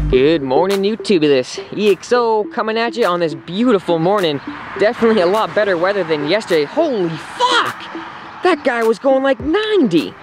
Good morning, YouTube. This EXO coming at you on this beautiful morning. Definitely a lot better weather than yesterday. Holy fuck! That guy was going like 90.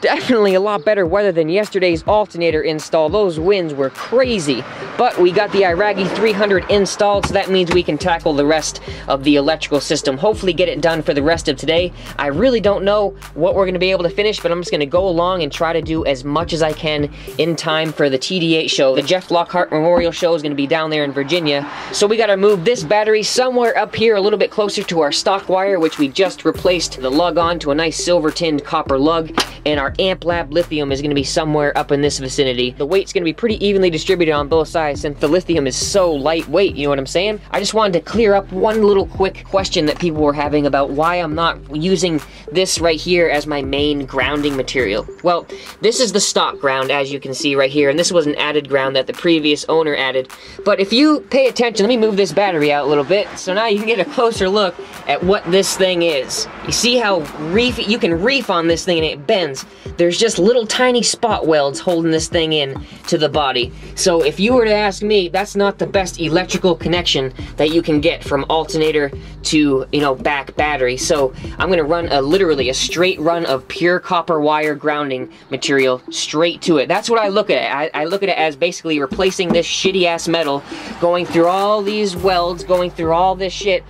Definitely a lot better weather than yesterday's alternator install. Those winds were crazy. But we got the Iragi 300 installed, so that means we can tackle the rest of the electrical system. Hopefully get it done for the rest of today. I really don't know what we're going to be able to finish, but I'm just going to go along and try to do as much as I can in time for the TD8 show. The Jeff Lockhart Memorial Show is going to be down there in Virginia. So we got to move this battery somewhere up here a little bit closer to our stock wire, which we just replaced the lug on to a nice silver tinned copper lug. And our TheAmpLab lithium is going to be somewhere up in this vicinity. The weight's going to be pretty evenly distributed on both sides since the lithium is so lightweight, you know what I'm saying? I just wanted to clear up one little quick question that people were having about why I'm not using this right here as my main grounding material. Well, this is the stock ground, as you can see right here, and this was an added ground that the previous owner added. But if you pay attention, let me move this battery out a little bit, so now you can get a closer look at what this thing is. You see how you can reef on this thing and it bends. There's just little tiny spot welds holding this thing in to the body. So if you were to ask me, that's not the best electrical connection that you can get from alternator to, you know, back battery. So I'm gonna run literally a straight run of pure copper wire grounding material straight to it. That's what I look at it. I look at it as basically replacing this shitty ass metal, going through all these welds, going through all this shit,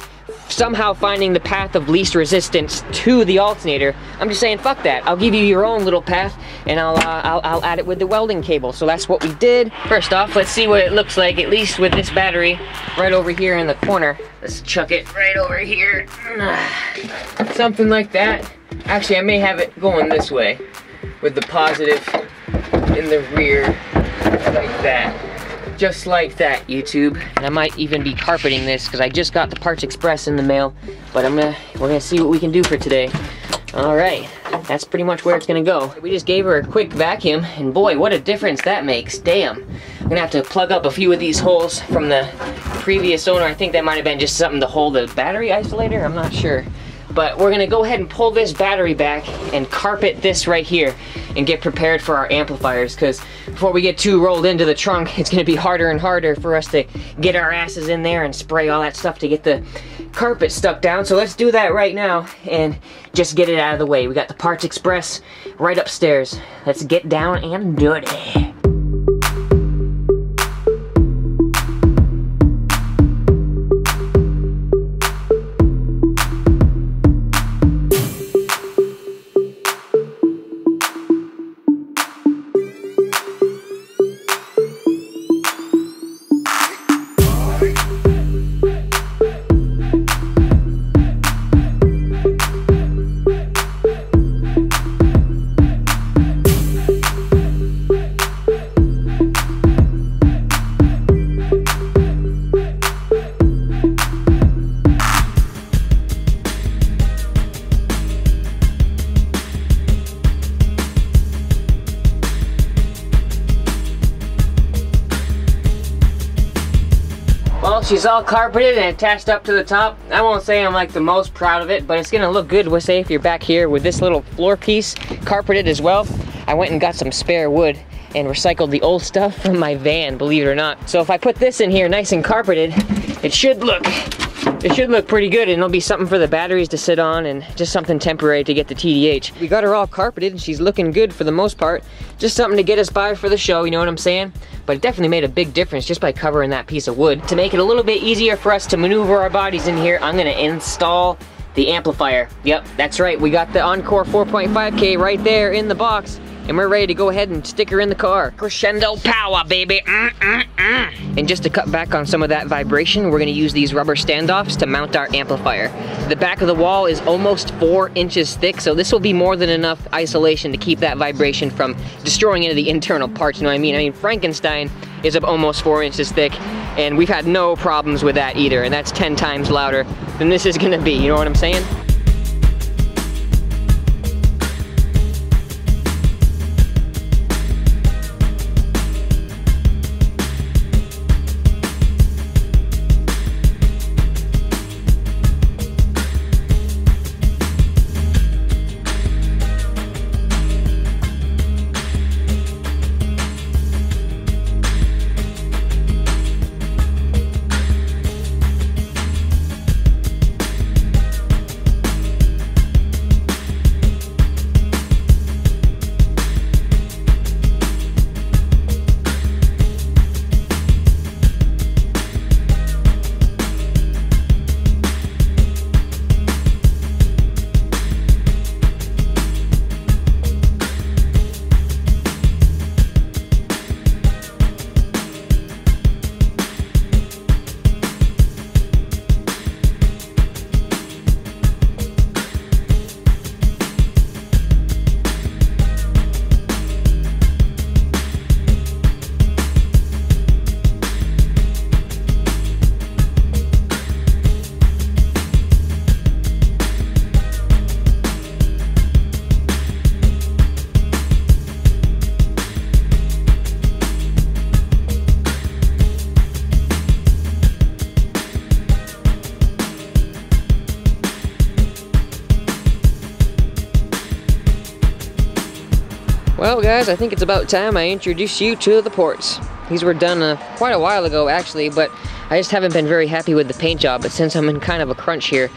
somehow finding the path of least resistance to the alternator. I'm just saying, fuck that. I'll give you your own little path, and I'll add it with the welding cable. So that's what we did. First off, let's see what it looks like, at least with this battery right over here in the corner. Let's chuck it right over here. Something like that. Actually, I may have it going this way with the positive in the rear, like that. Just like that, YouTube. And I might even be carpeting this because I just got the Parts Express in the mail. But we're gonna see what we can do for today. All right, that's pretty much where it's gonna go. We just gave her a quick vacuum, and boy, what a difference that makes. Damn. I'm gonna have to plug up a few of these holes from the previous owner. I think that might have been just something to hold the battery isolator. I'm not sure. But we're gonna go ahead and pull this battery back and carpet this right here and get prepared for our amplifiers, because before we get too rolled into the trunk, it's gonna be harder and harder for us to get our asses in there and spray all that stuff to get the carpet stuck down. So let's do that right now and just get it out of the way. We got the Parts Express right upstairs. Let's get down and dirty. Well, she's all carpeted and attached up to the top. I won't say I'm like the most proud of it, but it's gonna look good, we'll say, if you're back here with this little floor piece carpeted as well. I went and got some spare wood and recycled the old stuff from my van, believe it or not. So if I put this in here nice and carpeted, it should look pretty good, and it'll be something for the batteries to sit on and just something temporary to get the TDH. We got her all carpeted and she's looking good for the most part. Just something to get us by for the show, you know what I'm saying? But it definitely made a big difference just by covering that piece of wood. To make it a little bit easier for us to maneuver our bodies in here, I'm gonna install the amplifier. Yep, that's right, we got the Encore 4.5K right there in the box. and we're ready to go ahead and stick her in the car. Crescendo power, baby. And just to cut back on some of that vibration, we're gonna use these rubber standoffs to mount our amplifier. The back of the wall is almost 4 inches thick, so this will be more than enough isolation to keep that vibration from destroying any of the internal parts, you know what I mean? I mean, Frankenstein is almost 4 inches thick, and we've had no problems with that either, and that's 10 times louder than this is gonna be, you know what I'm saying? Well guys, I think it's about time I introduce you to the ports. These were done quite a while ago actually, but I just haven't been very happy with the paint job. But since I'm in kind of a crunch here,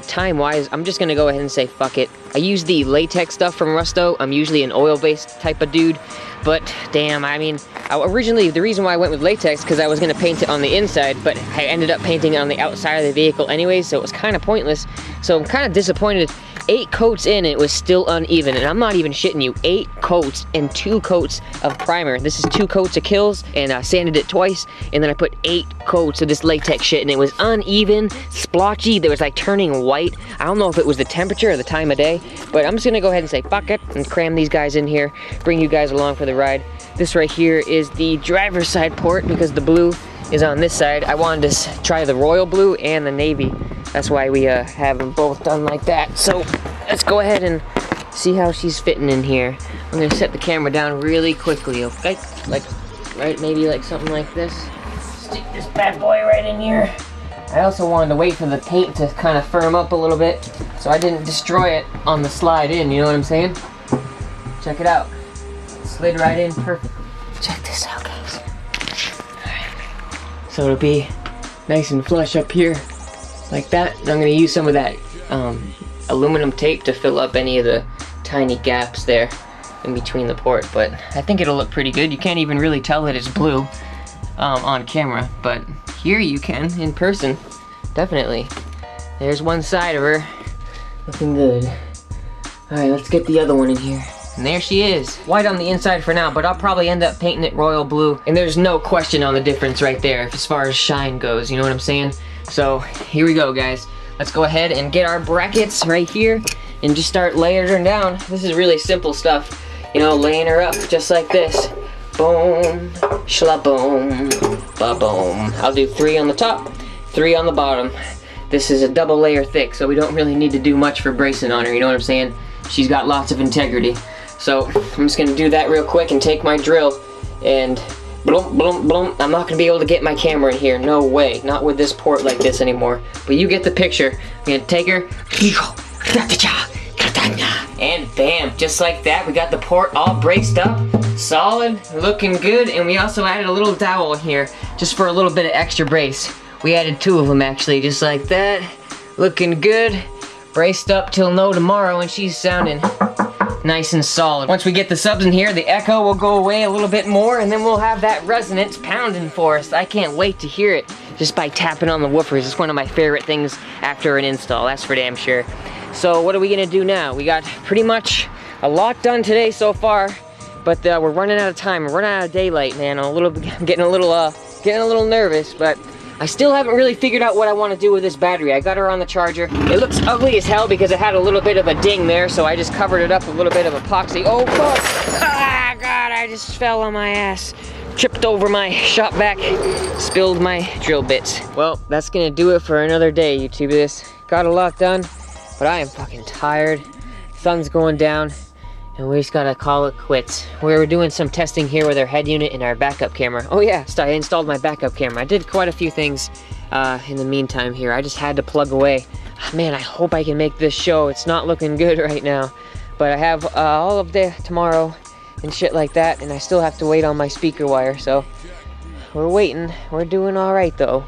time-wise, I'm just gonna go ahead and say fuck it. I use the latex stuff from Rusto. I'm usually an oil-based type of dude, but damn, I mean, originally the reason why I went with latex because I was gonna paint it on the inside, but I ended up painting it on the outside of the vehicle anyways, so it was kind of pointless. So I'm kind of disappointed. 8 coats in, it was still uneven, and I'm not even shitting you. 8 coats and 2 coats of primer. This is 2 coats of Kills, and I sanded it twice, and then I put 8 coats of this latex shit, and it was uneven, splotchy. There was like turning white. I don't know if it was the temperature or the time of day, but I'm just gonna go ahead and say fuck it and cram these guys in here, bring you guys along for the ride. This right here is the driver's side port because the blue is on this side. I wanted to try the royal blue and the navy. That's why we have them both done like that. So let's go ahead and see how she's fitting in here. I'm gonna set the camera down really quickly, okay? Like, right, maybe like something like this. Stick this bad boy right in here. I also wanted to wait for the paint to kind of firm up a little bit so I didn't destroy it on the slide in, you know what I'm saying? Check it out. Slid right in perfectly. Check this out, guys. Alright. So it'll be nice and flush up here like that. And I'm gonna use some of that aluminum tape to fill up any of the tiny gaps there in between the port, but I think it'll look pretty good. You can't even really tell that it's blue on camera, but here you can in person, definitely. There's one side of her, looking good. All right, let's get the other one in here. And there she is. White on the inside for now, but I'll probably end up painting it royal blue, and there's no question on the difference right there as far as shine goes, you know what I'm saying? So here we go, guys. Let's go ahead and get our brackets right here and just start layering her down. This is really simple stuff, you know, laying her up just like this. Boom, shla-boom, ba-boom. I'll do 3 on the top, 3 on the bottom. This is a double layer thick, so we don't really need to do much for bracing on her, you know what I'm saying? She's got lots of integrity. So I'm just gonna do that real quick and take my drill and bloom, bloom, bloom. I'm not gonna be able to get my camera in here, no way. Not with this port like this anymore. But you get the picture. I'm gonna take her, and bam, just like that, we got the port all braced up, solid, looking good, and we also added a little dowel here, just for a little bit of extra brace. We added 2 of them actually, just like that, looking good, braced up till no tomorrow, and she's sounding nice and solid. Once we get the subs in here, the echo will go away a little bit more, and then we'll have that resonance pounding for us. I can't wait to hear it just by tapping on the woofers. It's one of my favorite things after an install, that's for damn sure. So what are we gonna do now? We got pretty much A lot done today so far, but we're running out of time. We're running out of daylight, man. I'm getting a little nervous, but I still haven't really figured out what I want to do with this battery. I got her on the charger. It looks ugly as hell because it had a little bit of a ding there, so I just covered it up with a little bit of epoxy. Oh fuck! Ah, God, I just fell on my ass. Tripped over my shop vac, spilled my drill bits. Well, that's gonna do it for another day, YouTube. This got a lot done, but I am fucking tired. Sun's going down, and we just gotta call it quits. We were doing some testing here with our head unit and our backup camera. Oh yeah, I installed my backup camera. I did quite a few things in the meantime here. I just had to plug away. Man, I hope I can make this show. It's not looking good right now, but I have all of day tomorrow and shit like that, and I still have to wait on my speaker wire, so we're waiting. We're doing all right though.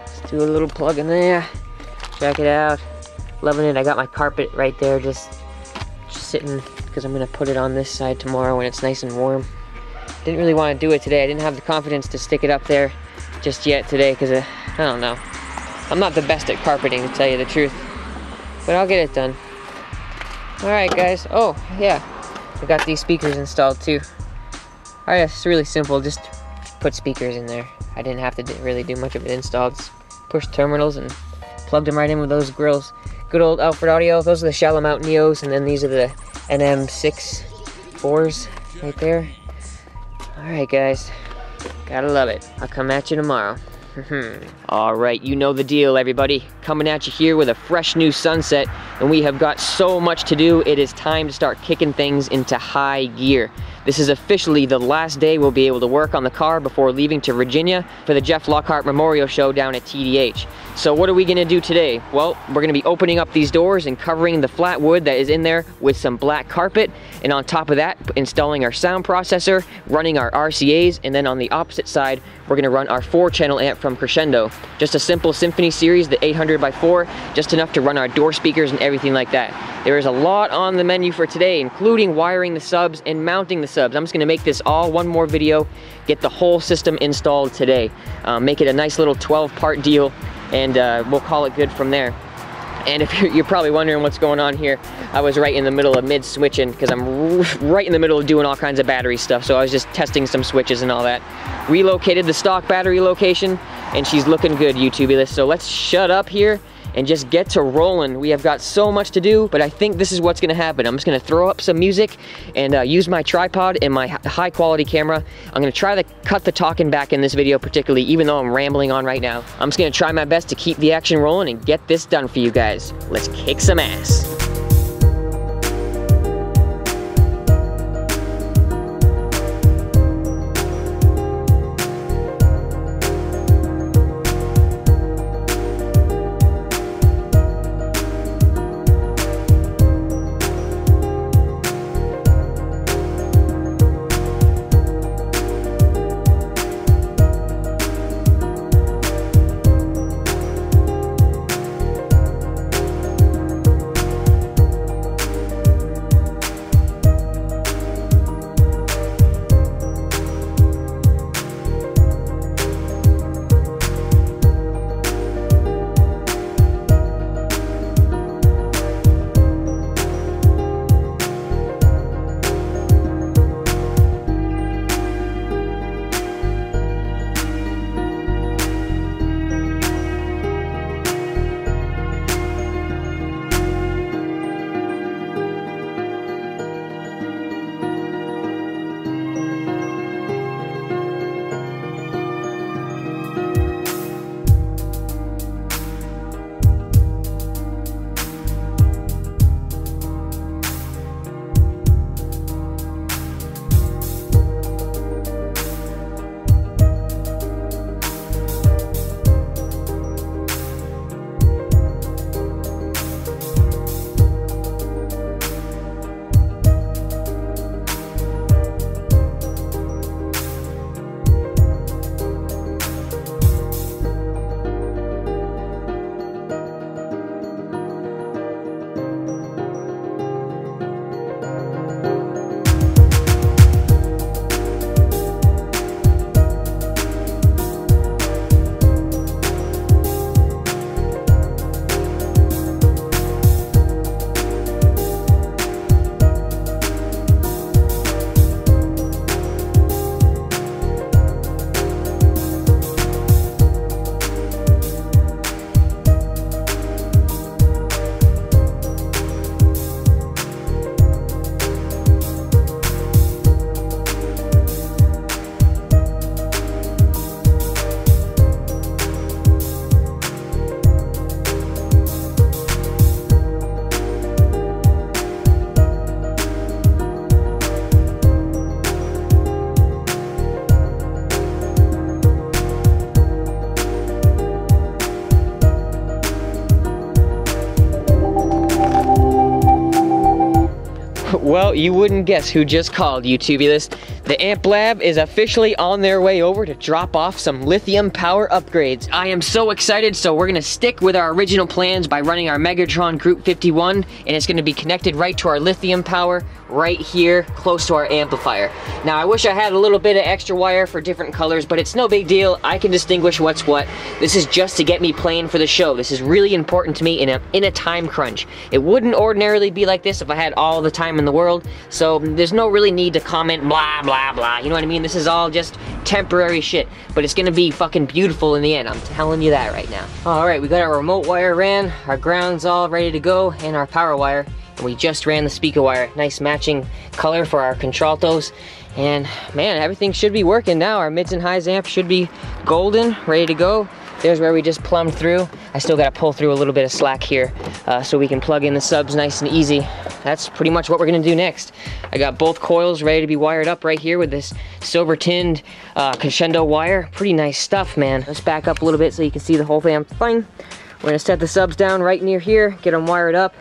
Let's do a little plug in there. Check it out. Loving it. I got my carpet right there, just sitting, because I'm gonna put it on this side tomorrow when it's nice and warm. Didn't really want to do it today. I didn't have the confidence to stick it up there just yet today, because I don't know. I'm not the best at carpeting, to tell you the truth, but I'll get it done. All right, guys. Oh yeah, I got these speakers installed too. All right, it's really simple. Just put speakers in there. I didn't have to really do much of it installed. Just push terminals and plugged them right in with those grills. Good old Alfred Audio. Those are the shallow mount Neos, and then these are the NM64s right there. Alright guys, gotta love it. I'll come at you tomorrow. Alright, you know the deal, everybody. Coming at you here with a fresh new sunset, and we have got so much to do. It is time to start kicking things into high gear. This is officially the last day we'll be able to work on the car before leaving to Virginia for the Jeff Lockhart Memorial Show down at TDH. So what are we gonna do today? Well, we're gonna be opening up these doors and covering the flat wood that is in there with some black carpet, and on top of that, installing our sound processor, running our RCAs, and then on the opposite side, we're gonna run our 4-channel amp from Crescendo. Just a simple Symphony series, the 800x4, just enough to run our door speakers and everything like that. There is a lot on the menu for today, including wiring the subs and mounting the subs. I'm just gonna make this all one more video, get the whole system installed today. Make it a nice little 12-part deal, and we'll call it good from there. And if you're probably wondering what's going on here, I was right in the middle of mid-switching, because I'm right in the middle of doing all kinds of battery stuff, so I was just testing some switches and all that. Relocated the stock battery location, and she's looking good, YouTube. So let's shut up here and just get to rolling. We have got so much to do, but I think this is what's gonna happen. I'm just gonna throw up some music and use my tripod and my high quality camera. I'm gonna try to cut the talking back in this video particularly, even though I'm rambling on right now. I'm just gonna try my best to keep the action rolling and get this done for you guys. Let's kick some ass. Well, you wouldn't guess who just called, you tubulous. The TheAmpLab is officially on their way over to drop off some lithium power upgrades. I am so excited, so we're gonna stick with our original plans by running our Megatron Group 51, and it's gonna be connected right to our lithium power right here, close to our amplifier. Now, I wish I had a little bit of extra wire for different colors, but it's no big deal. I can distinguish what's what. This is just to get me playing for the show. This is really important to me in a time crunch. It wouldn't ordinarily be like this if I had all the time in the world, so there's no really need to comment blah, blah, blah. You know what I mean? This is all just temporary shit, but it's gonna be fucking beautiful in the end. I'm telling you that right now. All right, we got our remote wire ran, our ground's all ready to go, and our power wire. And we just ran the speaker wire. Nice matching color for our contraltos. And man, everything should be working now. Our mids and highs amp should be golden, ready to go. There's where we just plumbed through. I still gotta pull through a little bit of slack here so we can plug in the subs nice and easy. That's pretty much what we're gonna do next. I got both coils ready to be wired up right here with this silver tinned Crescendo wire. Pretty nice stuff, man. Let's back up a little bit so you can see the whole thing. Fine. We're gonna set the subs down right near here, get them wired up.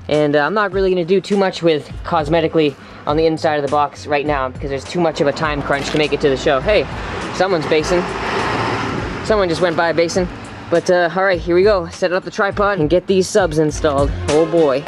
And I'm not really gonna do too much with cosmetically on the inside of the box right now because there's too much of a time crunch to make it to the show. Hey, someone's basing. Someone just went by a basin. But all right, here we go. Set up the tripod and get these subs installed. Oh boy.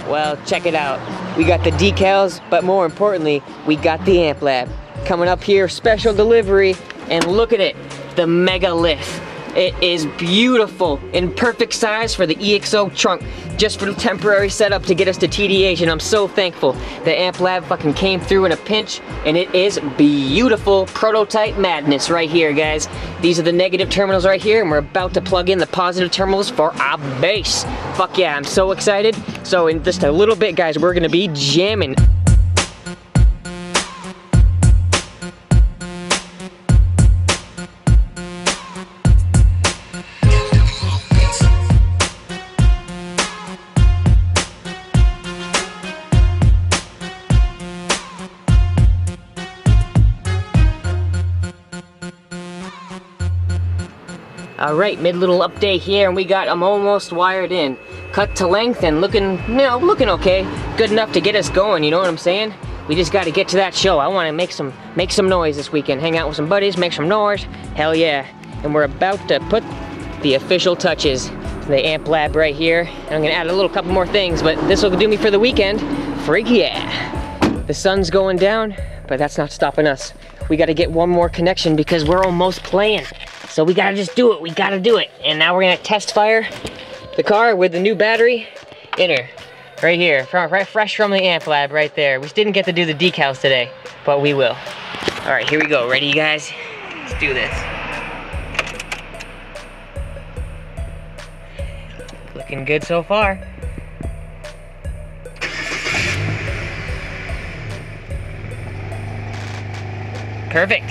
Well, check it out. We got the decals, but more importantly, we got the TheAmpLab. Coming up here, special delivery, and look at it, the Mega Lith. It is beautiful, in perfect size for the EXO trunk, just for the temporary setup to get us to TDH, and I'm so thankful. The TheAmpLab fucking came through in a pinch, and it is beautiful prototype madness right here, guys. These are the negative terminals right here, and we're about to plug in the positive terminals for our bass. Fuck yeah, I'm so excited. So in just a little bit, guys, we're gonna be jamming. All right, mid-little update here, and we got them almost wired in. Cut to length and looking, you know, looking okay. Good enough to get us going, you know what I'm saying? We just got to get to that show. I want to make some noise this weekend. Hang out with some buddies, make some noise. Hell yeah. And we're about to put the official touches to the TheAmpLab right here. And I'm gonna add a little couple more things, but this will do me for the weekend. Freak yeah. The sun's going down, but that's not stopping us. We got to get one more connection because we're almost playing. So we gotta just do it, we gotta do it. And now we're gonna test fire the car with the new battery in her. Right here, fresh from the TheAmpLab right there. We didn't get to do the decals today, but we will. All right, here we go. Ready, you guys? Let's do this. Looking good so far. Perfect.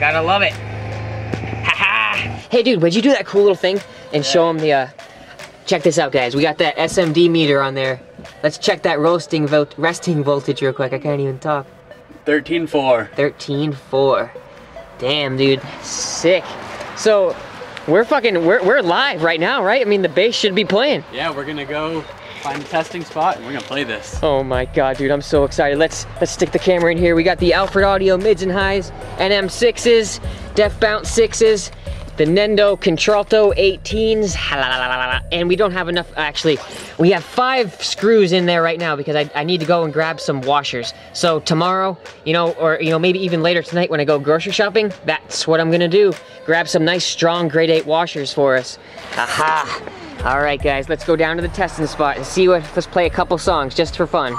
Gotta love it. Hey dude, would you do that cool little thing and show them the, check this out guys, we got that SMD meter on there. Let's check that resting voltage real quick, I can't even talk. 13.4. 13.4. Damn dude, sick. So, we're live right now, right? I mean, the bass should be playing. Yeah, we're gonna go find a testing spot and we're gonna play this. Oh my God, dude, I'm so excited. Let's stick the camera in here. We got the Alfred Audio mids and highs, NM6s, Def Bounce 6s, the Nendo Contralto 18s, and we don't have enough, actually, we have 5 screws in there right now because I need to go and grab some washers. So tomorrow, or maybe even later tonight when I go grocery shopping, that's what I'm gonna do. Grab some nice strong grade 8 washers for us. Aha. All right, guys, let's go down to the testing spot and see what. Let's play a couple songs just for fun.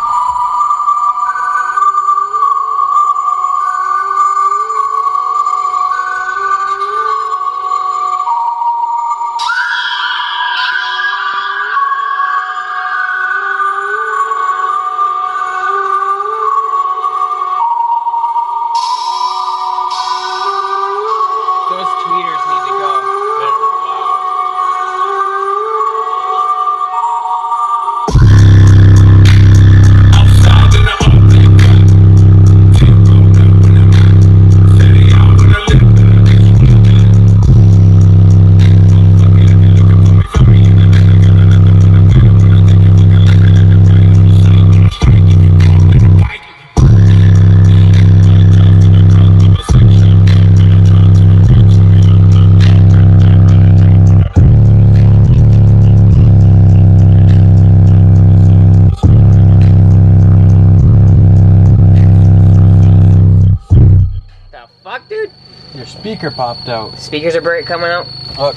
Your speaker popped out. Speakers are coming out? Look.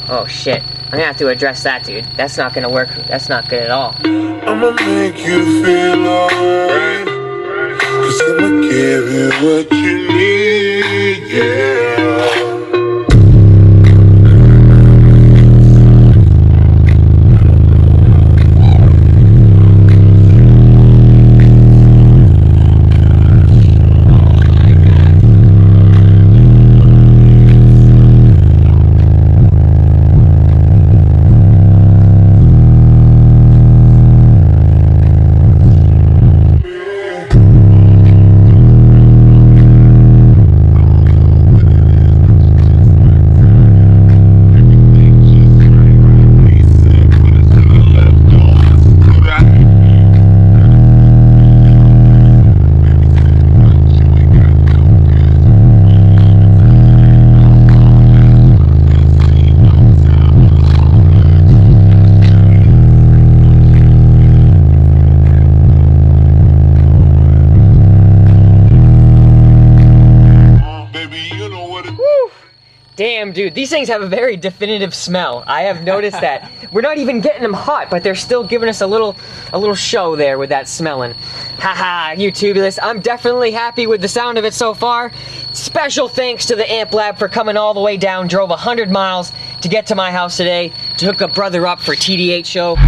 Oh shit. I'm gonna have to address that, dude. That's not gonna work. That's not good at all. I'ma make you feel alright. 'Cause I'ma give you what you need, yeah. Damn, dude, these things have a very definitive smell. I have noticed that. We're not even getting them hot, but they're still giving us a little show there with that smelling. Haha, YouTubulous. I'm definitely happy with the sound of it so far. Special thanks to the EXOcontralto for coming all the way down, drove 100 miles to get to my house today to hook a brother up for TDH show.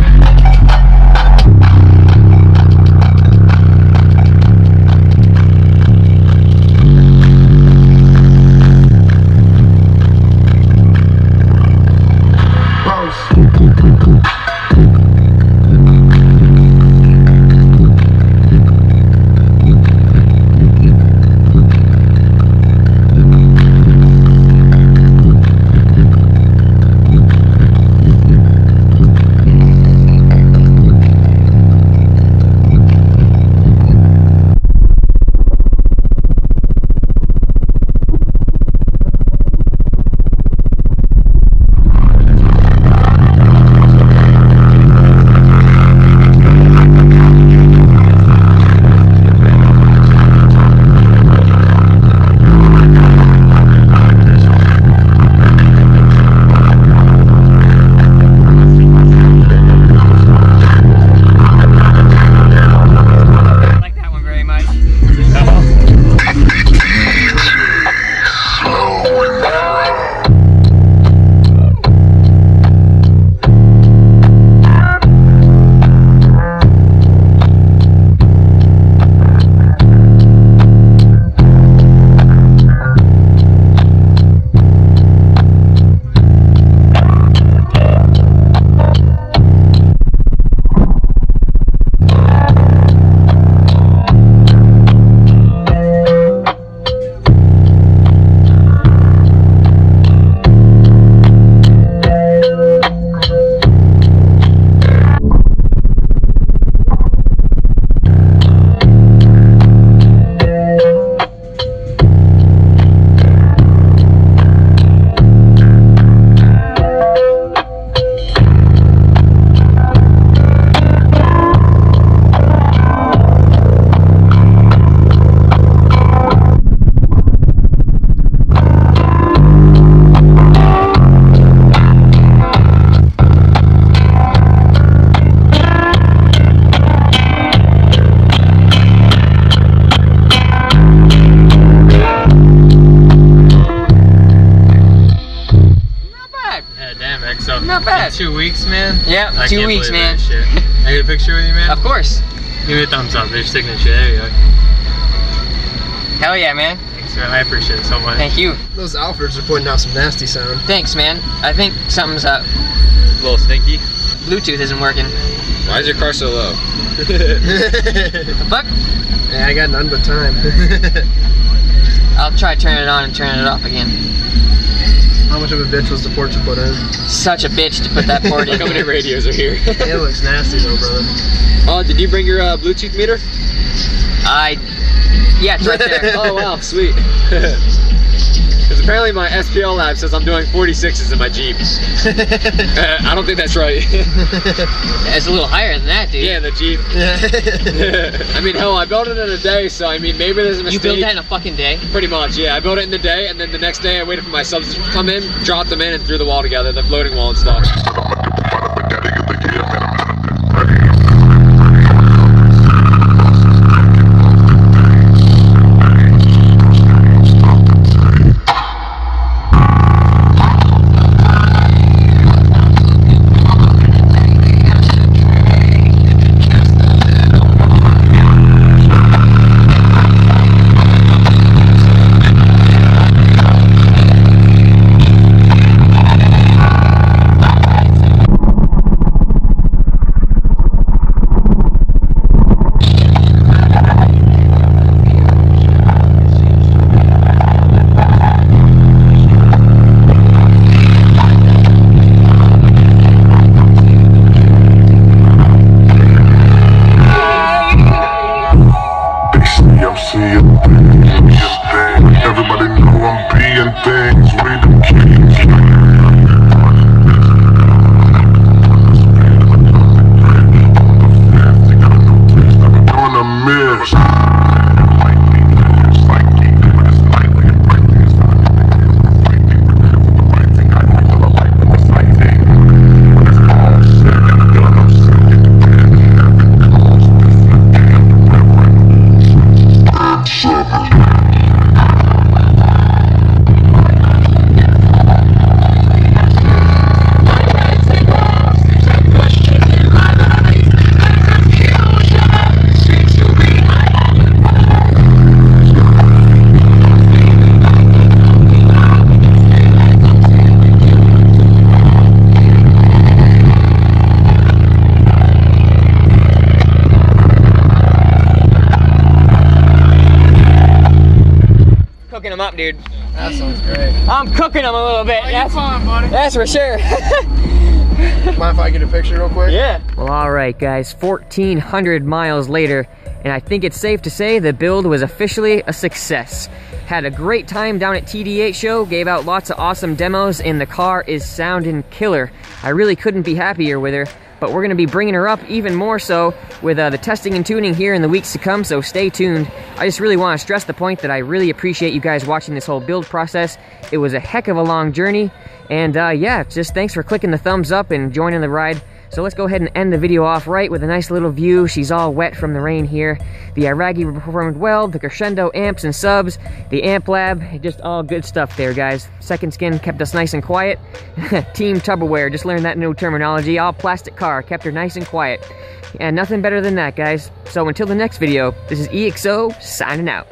2 weeks, man? Yeah, I 2 can't weeks, believe man. that shit. I get a picture with you, man? Of course. Give me a thumbs up. There's your signature. There you go. Hell yeah, man. Thanks, man. I appreciate it so much. Thank you. Those Alfords are putting out some nasty sound. Thanks, man. I think something's up. A little stinky. Bluetooth isn't working. Why is your car so low? The fuck? Yeah, I got none but time. I'll try turning it on and turning it off again. How much of a bitch was the port you put in? Such a bitch to put that port in. How many radios are here? It looks nasty though, brother. Oh, did you bring your Bluetooth meter? Yeah, it's right there. Oh wow, sweet. Because apparently my SPL says I'm doing 46s in my Jeep. I don't think that's right. It's a little higher than that, dude. Yeah, the Jeep. I mean, hell, I built it in a day, so I mean, maybe there's a mistake. You built that in a fucking day? Pretty much, yeah. I built it in the day, and then the next day I waited for my subs to come in, dropped them in, and threw the wall together, the floating wall and stuff. Cooking them up, dude. That sounds great. I'm cooking them a little bit. That's fun, buddy. That's for sure. Mind if I get a picture real quick? Yeah. Well, all right, guys. 1,400 miles later, and I think it's safe to say the build was officially a success. Had a great time down at TD8 gave out lots of awesome demos, and the car is sounding killer. I really couldn't be happier with her. But we're going to be bringing her up even more so with the testing and tuning here in the weeks to come, so stay tuned. I just really want to stress the point that I really appreciate you guys watching this whole build process. It was a heck of a long journey, and yeah, just thanks for clicking the thumbs up and joining the ride. So let's go ahead and end the video off right with a nice little view. She's all wet from the rain here. The Iragi performed well, the Crescendo amps and subs, the EXOcontralto, just all good stuff there, guys. Second Skin kept us nice and quiet. Team Tupperware, just learned that new terminology. All plastic car, kept her nice and quiet. And nothing better than that, guys. So until the next video, this is EXO signing out.